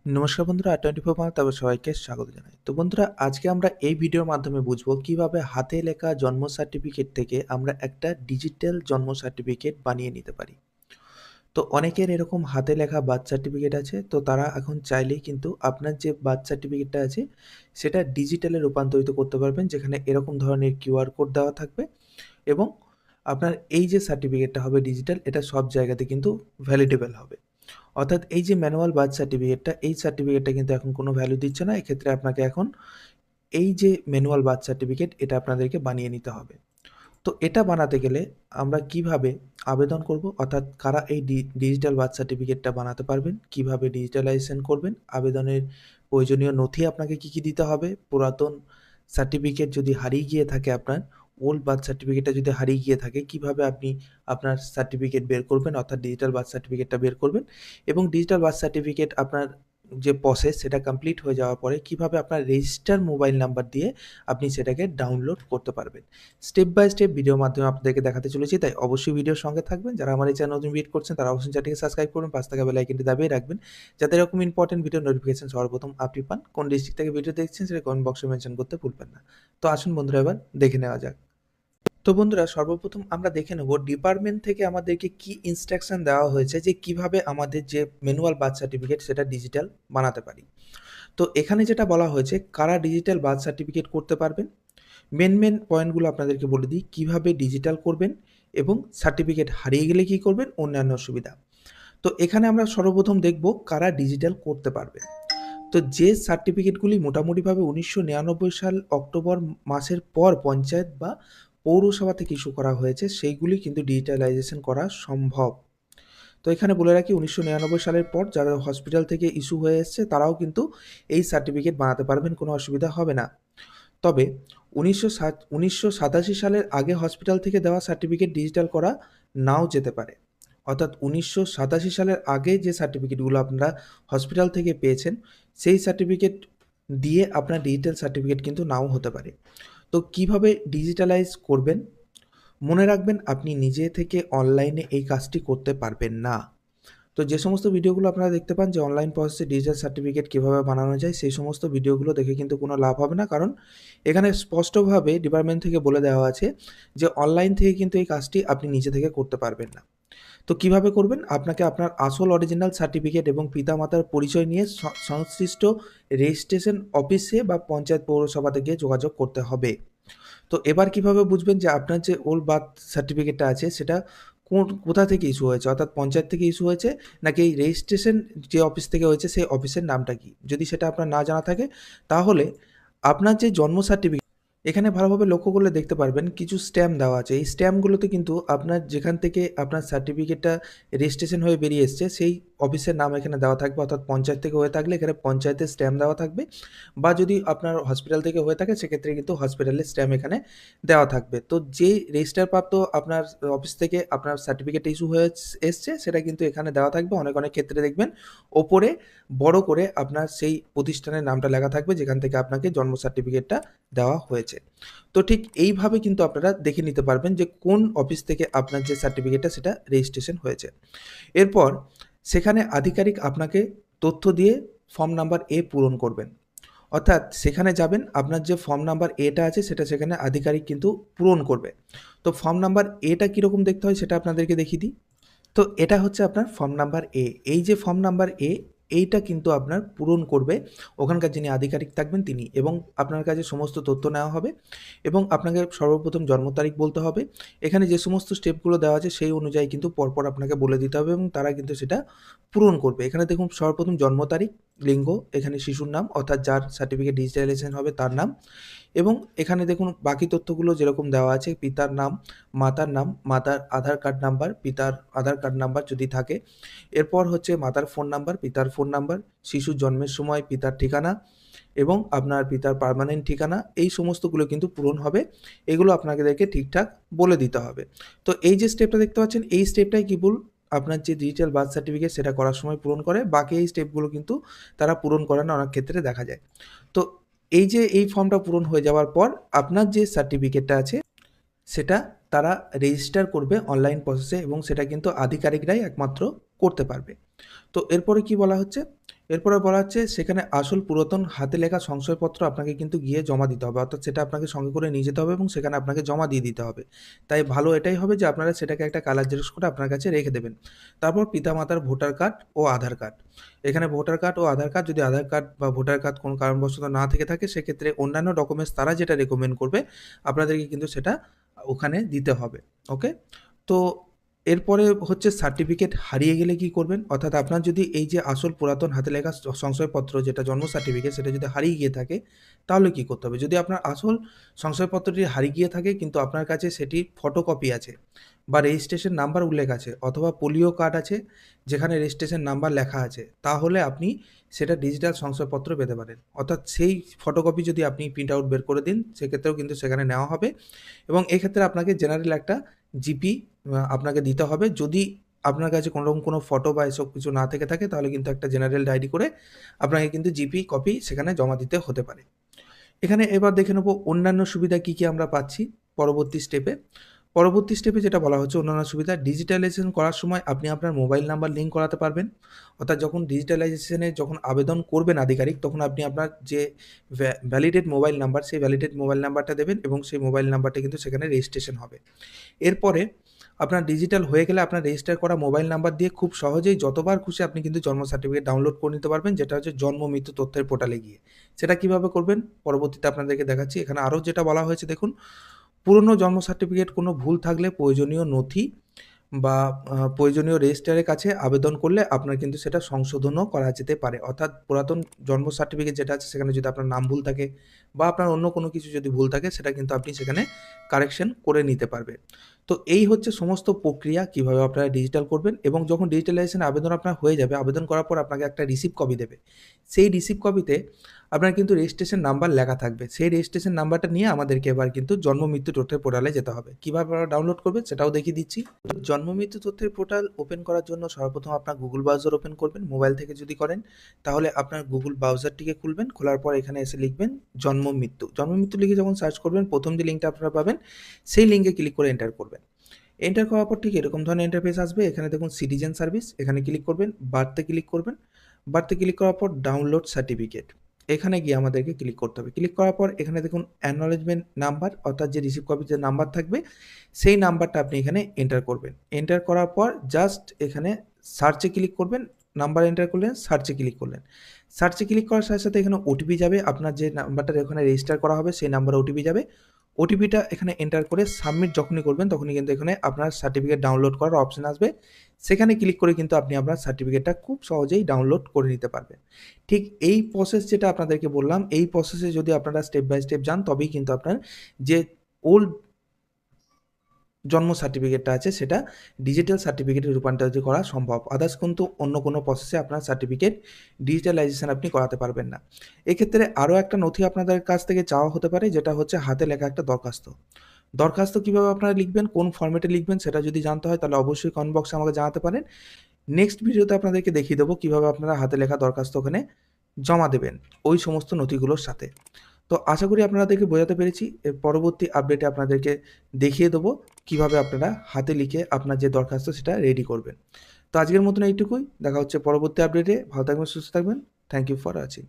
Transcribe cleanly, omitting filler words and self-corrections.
নমস্কার বন্ধুরা, আর24 বাংলা তবে সবাইকে স্বাগত জানাই। তো বন্ধুরা, আজকে আমরা এই ভিডিওর মাধ্যমে বুঝবো কিভাবে হাতে লেখা জন্ম সার্টিফিকেট থেকে আমরা একটা ডিজিটাল জন্ম সার্টিফিকেট বানিয়ে নিতে পারি। তো অনেকের এরকম হাতে লেখা বার্থ সার্টিফিকেট আছে, তো তারা এখন চাইলেই কিন্তু আপনার যে বার্থ সার্টিফিকেটটা আছে সেটা ডিজিটালে রূপান্তরিত করতে পারবেন, যেখানে এরকম ধরনের কিউআর কোড দেওয়া থাকবে এবং আপনার এই যে সার্টিফিকেটটা হবে ডিজিটাল, এটা সব জায়গাতে কিন্তু ভ্যালিডেবল হবে। অর্থাৎ এই যে ম্যানুয়াল বার্থ সার্টিফিকেটটা, এই সার্টিফিকেটটা কিন্তু এখন কোনো ভ্যালু দিচ্ছে না। এক্ষেত্রে আপনাকে এখন এই যে ম্যানুয়াল বার্থ সার্টিফিকেট, এটা আপনাদেরকে বানিয়ে নিতে হবে। তো এটা বানাতে গেলে আমরা কিভাবে আবেদন করব, অর্থাৎ কারা এই ডিজিটাল বার্থ সার্টিফিকেটটা বানাতে পারবেন, কিভাবে ডিজিটালাইজেশন করবেন, আবেদনের প্রয়োজনীয় নথি আপনাকে কি কি দিতে হবে, পুরাতন সার্টিফিকেট যদি হারিয়ে গিয়ে থাকে, আপনার ওল্ড বার্থ সার্টিফিকেটটা যদি হারিয়ে গিয়ে থাকে, কিভাবে আপনি আপনার সার্টিফিকেট বের করবেন, অর্থাৎ ডিজিটাল বার্থ সার্টিফিকেটটা বের করবেন এবং ডিজিটাল বার্থ সার্টিফিকেট আপনার যে প্রসেস সেটা কমপ্লিট হয়ে যাওয়ার পরে কিভাবে আপনার রেজিস্টার মোবাইল নাম্বার দিয়ে আপনি সেটাকে ডাউনলোড করতে পারবেন। স্টেপ বাই স্টেপ ভিডিওর মাধ্যমে আপনাদেরকে দেখাতে চলেছি, তাই অবশ্যই ভিডিওর সঙ্গে থাকবেন। যারা আমার এই চ্যানেল নতুন ভিজিট করছেন তারা অবশ্যই চ্যানেলটিকে সাবস্ক্রাইব করবেন, পাশ থাকা বেল আইকনটি দাবিয়ে রাখবেন, যাতে এরকম ইম্পর্টেন্ট ভিডিও নোটিফিকেশন সবার প্রথম আপনি পান। কোন ডিস্ট্রিক্ট থেকে ভিডিও দেখছেন সেটা কমেন্ট বক্সে মেনশন করতে ভুলবেন না। তো আসুন বন্ধুরা, এবার দেখে নেওয়া যাক। তো বন্ধুরা, সর্বপ্রথম আমরা দেখে নেব ডিপার্টমেন্ট থেকে আমাদেরকে কি ইনস্ট্রাকশন দেওয়া হয়েছে যে কিভাবে আমাদের যে ম্যানুয়াল বার্থ সার্টিফিকেট সেটা ডিজিটাল বানাতে পারি। তো এখানে যেটা বলা হয়েছে, কারা ডিজিটাল বার্থ সার্টিফিকেট করতে পারবেন, মেন পয়েন্টগুলো আপনাদেরকে বলে দিই, কিভাবে ডিজিটাল করবেন এবং সার্টিফিকেট হারিয়ে গেলে কি করবেন, অন্যান্য সুবিধা। তো এখানে আমরা সর্বপ্রথম দেখব কারা ডিজিটাল করতে পারবে। তো যে সার্টিফিকেটগুলি মোটামুটিভাবে 1999 সাল অক্টোবর মাসের পর পঞ্চায়েত বা পৌরসভা থেকে ইস্যু করা হয়েছে, সেইগুলি কিন্তু ডিজিটালাইজেশন করা সম্ভব। তো এখানে বলে রাখি, 1999 সালের পর যারা হসপিটাল থেকে ইস্যু হয়ে এসছে তারাও কিন্তু এই সার্টিফিকেট বানাতে পারবেন, কোনো অসুবিধা হবে না। তবে 1987 সালের আগে হসপিটাল থেকে দেওয়া সার্টিফিকেট ডিজিটাল করা নাও যেতে পারে। অর্থাৎ 1987 সালের আগে যে সার্টিফিকেটগুলো আপনারা হসপিটাল থেকে পেয়েছেন, সেই সার্টিফিকেট দিয়ে আপনার ডিজিটাল সার্টিফিকেট কিন্তু নাও হতে পারে। তো কিভাবে ডিজিটালাইজ করবেন, মনে রাখবেন আপনি নিজে থেকে অনলাইনে এই কাজটি করতে পারবেন না। তো যে সমস্ত ভিডিওগুলো আপনারা দেখতে পান যে অনলাইন প্রসেসে ডিজিটাল সার্টিফিকেট কীভাবে বানানো যায়, সেই সমস্ত ভিডিওগুলো দেখে কিন্তু কোনো লাভ হবে না, কারণ এখানে স্পষ্টভাবে ডিপার্টমেন্ট থেকে বলে দেওয়া আছে যে অনলাইন থেকে কিন্তু এই কাজটি আপনি নিজে থেকে করতে পারবেন না। তো কিভাবে করবেন, আপনাকে আপনার আসল অরিজিনাল সার্টিফিকেট এবং পিতামাতার পরিচয় নিয়ে সংশ্লিষ্ট রেজিস্ট্রেশন অফিসে বা পঞ্চায়েত পৌরসভাতে গিয়ে যোগাযোগ করতে হবে। তো এবার কিভাবে বুঝবেন যে আপনার যে ওল্ড বার্থ সার্টিফিকেটটা আছে সেটা কোথা থেকে ইস্যু হয়েছে, অর্থাৎ পঞ্চায়েত থেকে ইস্যু হয়েছে নাকি এই রেজিস্ট্রেশন যে অফিস থেকে হয়েছে সেই অফিসের নামটা কি। যদি সেটা আপনার না জানা থাকে, তাহলে আপনার যে জন্ম সার্টিফিকেট, এখানে ভালোভাবে লক্ষ্য করলে দেখতে পারবেন কিছু স্ট্যাম্প দেওয়া আছে। এই স্ট্যাম্পগুলোতে কিন্তু আপনার যেখান থেকে আপনার সার্টিফিকেটটা রেজিস্ট্রেশন হয়ে বেরিয়ে এসছে সেই অফিসের নাম এখানে দেওয়া থাকবে, অর্থাৎ পঞ্চায়েত থেকে হয়ে থাকলে এখানে পঞ্চায়েতের স্ট্যাম্প দেওয়া থাকবে, বা যদি আপনার হসপিটাল থেকে হয়ে থাকে সেক্ষেত্রে কিন্তু হসপিটালের স্ট্যাম্প এখানে দেওয়া থাকবে। তো যে রেজিস্টার প্রাপ্ত আপনার অফিস থেকে আপনার সার্টিফিকেট ইস্যু হয়ে এসছে সেটা কিন্তু এখানে দেওয়া থাকবে। অনেক অনেক ক্ষেত্রে দেখবেন ওপরে বড় করে আপনার সেই প্রতিষ্ঠানের নামটা লেখা থাকবে যেখান থেকে আপনাকে জন্ম সার্টিফিকেটটা দেওয়া হয়েছে। তো ঠিক এইভাবে কিন্তু আপনারা দেখে নিতে পারবেন যে কোন অফিস থেকে আপনার যে সার্টিফিকেটটা সেটা রেজিস্ট্রেশন হয়েছে। এরপর সেখানে আধিকারিক আপনাকে তথ্য দিয়ে ফর্ম নাম্বার এ পূরণ করবেন, অর্থাৎ সেখানে যাবেন, আপনার যে ফর্ম নাম্বার এটা আছে সেটা সেখানে আধিকারিক কিন্তু পূরণ করবে। তো ফর্ম নাম্বার এটা কীরকম দেখতে হয় সেটা আপনাদেরকে দেখিয়ে দিই। তো এটা হচ্ছে আপনার ফর্ম নাম্বার এ। এই যে ফর্ম নাম্বার এ, এইটা কিন্তু আপনার পূরণ করবে ওখানকার যিনি আধিকারিক থাকবেন তিনি, এবং আপনার কাছে সমস্ত তথ্য নেওয়া হবে এবং আপনাকে সর্বপ্রথম জন্ম তারিখ বলতে হবে। এখানে যে সমস্ত স্টেপগুলো দেওয়া আছে সেই অনুযায়ী কিন্তু পরপর আপনাকে বলে দিতে হবে এবং তারা কিন্তু সেটা পূরণ করবে। এখানে দেখুন, সর্বপ্রথম জন্ম তারিখ, লিঙ্গ, এখানে শিশুর নাম অর্থাৎ যার সার্টিফিকেট ডিজিটালাইজেশন হবে তার নাম, এবং এখানে দেখুন বাকি তথ্যগুলো যেরকম দেওয়া আছে, পিতার নাম, মাতার আধার কার্ড নাম্বার, পিতার আধার কার্ড নাম্বার যদি থাকে, এরপর হচ্ছে মাতার ফোন নাম্বার, পিতার ফোন নাম্বার, শিশুর জন্মের সময় পিতার ঠিকানা এবং আপনার পিতার পার্মানেন্ট ঠিকানা, এই সমস্তগুলো কিন্তু পূরণ হবে। এগুলো আপনাদেরকে ঠিকঠাক বলে দিতে হবে। তো এই যে স্টেপটা দেখতে পাচ্ছেন, এই স্টেপটাই কেবল আপনার যে ডিজিটাল বার্থ সার্টিফিকেট সেটা করার সময় পূরণ করে, বাকি এই স্টেপগুলো কিন্তু তারা পূরণ করে না, অনেক ক্ষেত্রে দেখা যায়। তো এই যে এই ফর্মটা পূরণ হয়ে যাওয়ার পর আপনার যে সার্টিফিকেটটা আছে সেটা তারা রেজিস্টার করবে অনলাইন প্রসেসে এবং সেটা কিন্তু আধিকারিকরাই একমাত্র করতে পারবে। তো এরপরে কি বলা হচ্ছে, এরপরে বলা হচ্ছে সেখানে আসল পুরাতন হাতে লেখা সংশয়পত্র আপনাকে কিন্তু গিয়ে জমা দিতে হবে, অর্থাৎ সেটা আপনাকে সঙ্গে করে নিয়ে যেতে হবে এবং সেখানে আপনাকে জমা দিয়ে দিতে হবে। তাই ভালো এটাই হবে যে আপনারা সেটাকে একটা কালার জেরক্স করে আপনার কাছে রেখে দেবেন। তারপর পিতামাতার ভোটার কার্ড ও আধার কার্ড। এখানে ভোটার কার্ড ও আধার কার্ড, যদি আধার কার্ড বা ভোটার কার্ড কোনো কারণবশত না থেকে থাকে সেক্ষেত্রে অন্যান্য ডকুমেন্টস তারা যেটা রেকমেন্ড করবে আপনাদেরকে কিন্তু সেটা ওখানে দিতে হবে। ওকে, তো এরপরে হচ্ছে সার্টিফিকেট হারিয়ে গেলে কি করবেন, অর্থাৎ আপনার যদি এই যে আসল পুরাতন হাতে লেখা সংশয়পত্র যেটা জন্ম সার্টিফিকেট সেটা যদি হারিয়ে গিয়ে থাকে তাহলে কি করতে হবে। যদি আপনার আসল সংশয়পত্রটি হারিয়ে গিয়ে থাকে কিন্তু আপনার কাছে সেটির ফটোকপি আছে বা রেজিস্ট্রেশন নাম্বার উল্লেখ আছে অথবা পোলিও কার্ড আছে যেখানে রেজিস্ট্রেশন নাম্বার লেখা আছে, তাহলে আপনি সেটা ডিজিটাল সংশয়পত্র পেতে পারেন। অর্থাৎ সেই ফটোকপি যদি আপনি প্রিন্ট আউট বের করে দিন সেক্ষেত্রেও কিন্তু সেখানে নেওয়া হবে এবং এক্ষেত্রে আপনাকে জেনারেল একটা জিপি আপনাকে দিতে হবে। যদি আপনার কাছে কোনোরকম কোনো ফটো বা এসব কিছু না থেকে থাকে তাহলে কিন্তু একটা জেনারেল ডায়েরি করে আপনাকে কিন্তু জিপি কপি সেখানে জমা দিতে হতে পারে। এখানে এবার দেখে নেব অন্যান্য সুবিধা কী, কী আমরা পাচ্ছি পরবর্তী স্টেপে। পরবর্তী স্টেপে যেটা বলা হচ্ছে অন্যান্য সুবিধা, ডিজিটালাইজেশন করার সময় আপনি আপনার মোবাইল নাম্বার লিঙ্ক করাতে পারবেন। অর্থাৎ যখন ডিজিটালাইজেশনে যখন আবেদন করবেন আধিকারিক তখন আপনি আপনার যে ভ্যালিডেট মোবাইল নাম্বার সেই ভ্যালিডেট মোবাইল নাম্বারটা দেবেন এবং সেই মোবাইল নাম্বারটা কিন্তু সেখানে রেজিস্ট্রেশন হবে। এরপরে আপনার ডিজিটাল হয়ে গেলে আপনার রেজিস্টার করা মোবাইল নাম্বার দিয়ে খুব সহজেই যতবার খুশি আপনি কিন্তু জন্ম সার্টিফিকেট ডাউনলোড করে নিতে পারবেন, যেটা হচ্ছে জন্ম মৃত্যু তথ্যের পোর্টালে গিয়ে। সেটা কিভাবে করবেন পরবর্তীতে আপনাদেরকে দেখাচ্ছি। এখানে আরও যেটা বলা হয়েছে দেখুন, পুরনো জন্ম সার্টিফিকেট কোনো ভুল থাকলে প্রয়োজনীয় নথি বা প্রয়োজনীয় রেজিস্ট্রারের কাছে আবেদন করলে আপনার কিন্তু সেটা সংশোধনও করা যেতে পারে। অর্থাৎ পুরাতন জন্ম সার্টিফিকেট যেটা আছে সেখানে যদি আপনার নাম ভুল থাকে বা আপনার অন্য কোনো কিছু যদি ভুল থাকে সেটা কিন্তু আপনি সেখানে কারেকশন করে নিতে পারবেন। তো এই হচ্ছে সমস্ত প্রক্রিয়া কিভাবে আপনারা ডিজিটাল করবেন এবং যখন ডিজিটালাইজেশন আবেদন আপনার হয়ে যাবে, আবেদন করার পর আপনাকে একটা রিসিপ্ট কপি দেবে। সেই রিসিপ্ট কপিতে আপনার কিন্তু রেজিস্ট্রেশন নাম্বার লেখা থাকবে। সেই রেজিস্ট্রেশন নাম্বারটা নিয়ে আমাদেরকে এবার কিন্তু জন্ম মৃত্যু তথ্যের পোর্টালে যেতে হবে। কিভাবে আপনারা ডাউনলোড করবেন সেটাও দেখিয়ে দিচ্ছি। জন্ম মৃত্যু তথ্যের পোর্টাল ওপেন করার জন্য সর্বপ্রথম আপনার গুগল ব্রাউজার ওপেন করবেন। মোবাইল থেকে যদি করেন তাহলে আপনার গুগল ব্রাউজারটিকে খুলবেন, খোলার পর এখানে এসে লিখবেন জন্ম মৃত্যু। জন্ম মৃত্যু লিখে যখন সার্চ করবেন প্রথম যে লিঙ্কটা আপনারা পাবেন সেই লিঙ্কে ক্লিক করে এন্টার করবেন। এন্টার করার পর ঠিক এরকম ধরনের ইন্টারফেস আসবে। এখানে দেখুন সিটিজেন সার্ভিস, এখানে ক্লিক করবেন, বার্থে ক্লিক করবেন। বার্থে ক্লিক করার পর ডাউনলোড সার্টিফিকেট, এখানে গিয়ে আমাদেরকে ক্লিক করতে হবে। ক্লিক করার পর এখানে দেখুন অ্যাকনলেজমেন্ট নাম্বার, অর্থাৎ যে রিসিভ কপির যে নাম্বার থাকবে সেই নাম্বারটা আপনি এখানে এন্টার করবেন। এন্টার করার পর জাস্ট এখানে সার্চে ক্লিক করবেন। নাম্বার এন্টার করলেন, সার্চে ক্লিক করলেন। সার্চে ক্লিক করার সাথে সাথে এখানে ওটিপি যাবে, আপনার যে নাম্বারটা এখানে রেজিস্টার করা হবে সেই নাম্বারে ওটিপি যাবে। ওটিপিটা এখানে এন্টার করে সাবমিট যখনই করবেন তখনই কিন্তু এখানে আপনার সার্টিফিকেট ডাউনলোড করার অপশন আসবে। সেখানে ক্লিক করে কিন্তু আপনি আপনার সার্টিফিকেটটা খুব সহজেই ডাউনলোড করে নিতে পারবেন। ঠিক এই প্রসেস যেটা আপনাদেরকে বললাম, এই প্রসেসে যদি আপনারা স্টেপ বাই স্টেপ যান তবেই কিন্তু আপনার যে ওল্ড জন্ম সার্টিফিকেটটা আছে সেটা ডিজিটাল সার্টিফিকেটে রূপান্তরিত করা সম্ভব। আদার্স কিন্তু অন্য কোনো প্রসেসে আপনার সার্টিফিকেট ডিজিটালাইজেশন আপনি করাতে পারবেন না। এক্ষেত্রে আরও একটা নথি আপনাদের কাছ থেকে চাওয়া হতে পারে, যেটা হচ্ছে হাতে লেখা একটা দরখাস্ত। দরখাস্ত কীভাবে আপনারা লিখবেন, কোন ফরম্যাটে লিখবেন সেটা যদি জানতে হয় তাহলে অবশ্যই কমেন্ট বক্সে আমাকে জানাতে পারেন। নেক্সট ভিডিওতে আপনাদেরকে দেখিয়ে দেবো কীভাবে আপনারা হাতে লেখা দরখাস্ত ওখানে জমা দেবেন ওই সমস্ত নথিগুলোর সাথে। তো আশা করি আপনাদেরকে বোঝাতে পেরেছি। এর পরবর্তী আপডেটে আপনাদেরকে দেখিয়ে দেবো কীভাবে আপনারা হাতে লিখে আপনার যে দরখাস্ত সেটা রেডি করবেন। তো আজকের মতন এইটুকুই, দেখা হচ্ছে পরবর্তী আপডেটে। ভালো থাকবেন, সুস্থ থাকবেন। Thank you for watching.